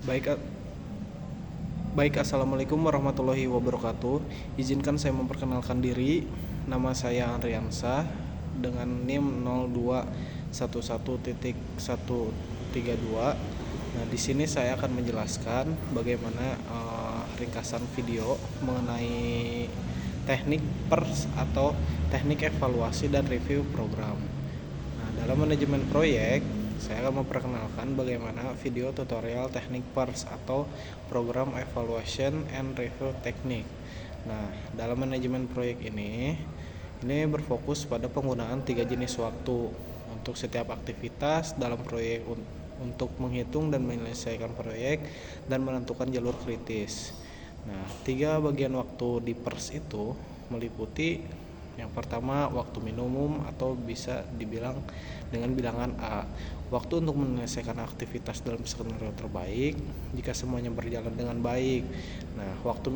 Baik, Assalamualaikum warahmatullahi wabarakatuh. Izinkan saya memperkenalkan diri. Nama saya Andriansah dengan NIM 0211.132. Nah, di sini saya akan menjelaskan bagaimana ringkasan video mengenai teknik PERS atau teknik evaluasi dan review program. Nah, dalam manajemen proyek, saya akan memperkenalkan bagaimana video tutorial teknik PERS atau Program Evaluation and Review Technique. Nah, dalam manajemen proyek ini berfokus pada penggunaan 3 jenis waktu untuk setiap aktivitas dalam proyek untuk menghitung dan menyelesaikan proyek dan menentukan jalur kritis. Nah, 3 bagian waktu di PERS itu meliputi yang pertama, waktu minimum atau bisa dibilang dengan bilangan A. Waktu untuk menyelesaikan aktivitas dalam skenario terbaik jika semuanya berjalan dengan baik. Nah, waktu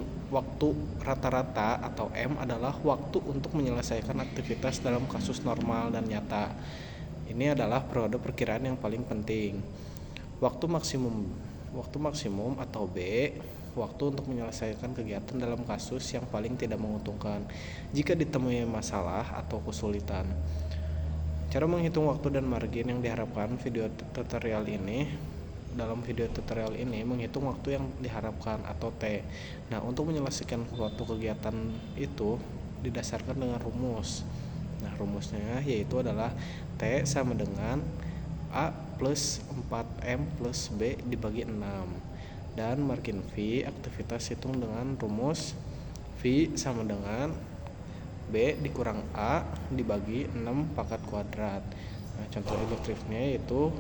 rata-rata atau M adalah waktu untuk menyelesaikan aktivitas dalam kasus normal dan nyata. Ini adalah periode perkiraan yang paling penting. Waktu maksimum atau B, waktu untuk menyelesaikan kegiatan dalam kasus yang paling tidak menguntungkan jika ditemui masalah atau kesulitan. Cara menghitung waktu dan margin yang diharapkan dalam video tutorial ini menghitung waktu yang diharapkan atau T. Nah, untuk menyelesaikan suatu kegiatan itu didasarkan dengan rumus. Nah, rumusnya yaitu adalah T sama dengan A plus 4M plus B dibagi 6. Dan margin V aktivitas hitung dengan rumus V sama dengan B dikurang A dibagi 6 pangkat kuadrat. Nah, contoh ilustresifnya yaitu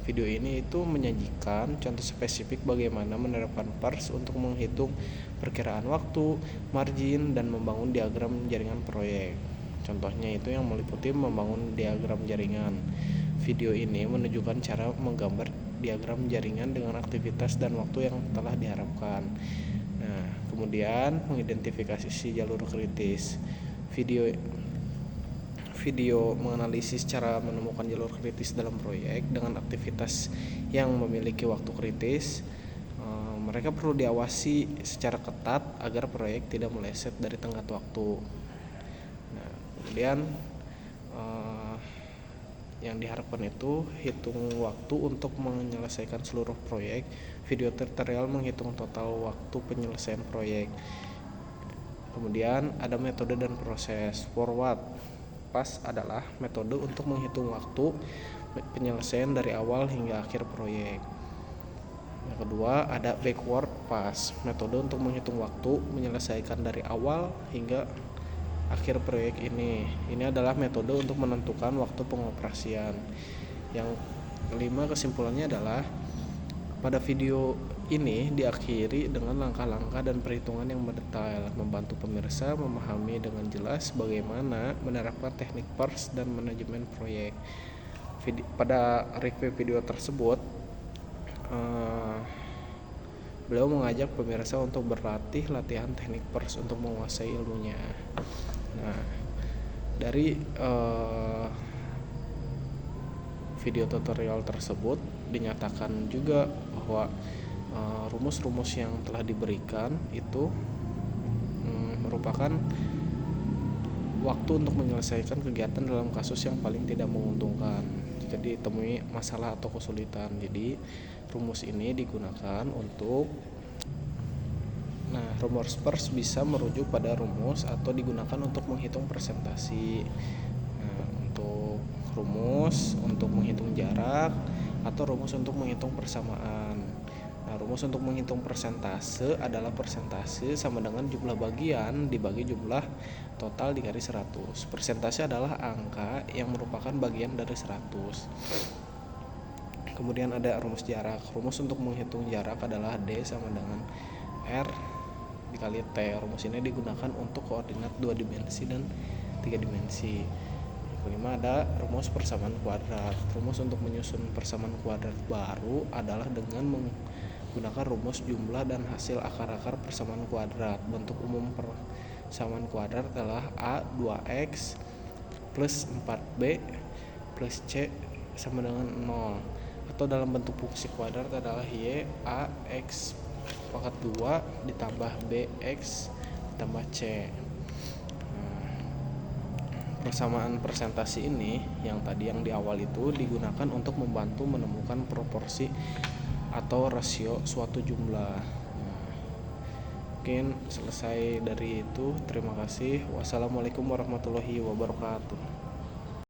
video ini itu menyajikan contoh spesifik bagaimana menerapkan PERS untuk menghitung perkiraan waktu, margin, dan membangun diagram jaringan proyek. Contohnya itu yang meliputi membangun diagram jaringan. Video ini menunjukkan cara menggambar diagram jaringan dengan aktivitas dan waktu yang telah diharapkan. Nah, kemudian mengidentifikasi jalur kritis. Video menganalisis cara menemukan jalur kritis dalam proyek dengan aktivitas yang memiliki waktu kritis. Mereka perlu diawasi secara ketat agar proyek tidak meleset dari tenggat waktu. Nah, kemudian yang diharapkan itu hitung waktu untuk menyelesaikan seluruh proyek. Video tutorial menghitung total waktu penyelesaian proyek. Kemudian ada metode dan proses. Forward pass adalah metode untuk menghitung waktu penyelesaian dari awal hingga akhir proyek. Yang kedua ada backward pass, metode untuk menghitung waktu menyelesaikan dari awal hingga akhir proyek ini. Ini adalah metode untuk menentukan waktu pengoperasian. Yang kelima, kesimpulannya adalah pada video ini diakhiri dengan langkah-langkah dan perhitungan yang mendetail, membantu pemirsa memahami dengan jelas bagaimana menerapkan teknik PERS dan manajemen proyek. Pada review video tersebut, beliau mengajak pemirsa untuk berlatih latihan teknik PERS untuk menguasai ilmunya. Nah, dari video tutorial tersebut dinyatakan juga bahwa rumus-rumus yang telah diberikan itu merupakan waktu untuk menyelesaikan kegiatan dalam kasus yang paling tidak menguntungkan jika ditemui masalah atau kesulitan. Jadi rumus ini digunakan untuk rumus PERS bisa merujuk pada rumus atau digunakan untuk menghitung presentasi. Untuk rumus untuk menghitung jarak atau rumus untuk menghitung persamaan. Rumus untuk menghitung persentase adalah persentase sama dengan jumlah bagian dibagi jumlah total dikali 100. Persentase adalah angka yang merupakan bagian dari 100. Kemudian ada rumus jarak. Rumus untuk menghitung jarak adalah D sama dengan R dikali T. Rumus ini digunakan untuk koordinat 2 dimensi dan 3 dimensi. Kelima ada rumus persamaan kuadrat. Rumus untuk menyusun persamaan kuadrat baru adalah dengan menggunakan rumus jumlah dan hasil akar-akar persamaan kuadrat. Bentuk umum persamaan kuadrat adalah A 2X plus 4B plus C sama dengan 0. atau dalam bentuk fungsi kuadrat adalah Y A X pangkat 2 ditambah B X ditambah C. Persamaan presentasi ini yang tadi yang di awal itu digunakan untuk membantu menemukan proporsi atau rasio suatu jumlah. Mungkin selesai dari itu. Terima kasih. Wassalamualaikum warahmatullahi wabarakatuh.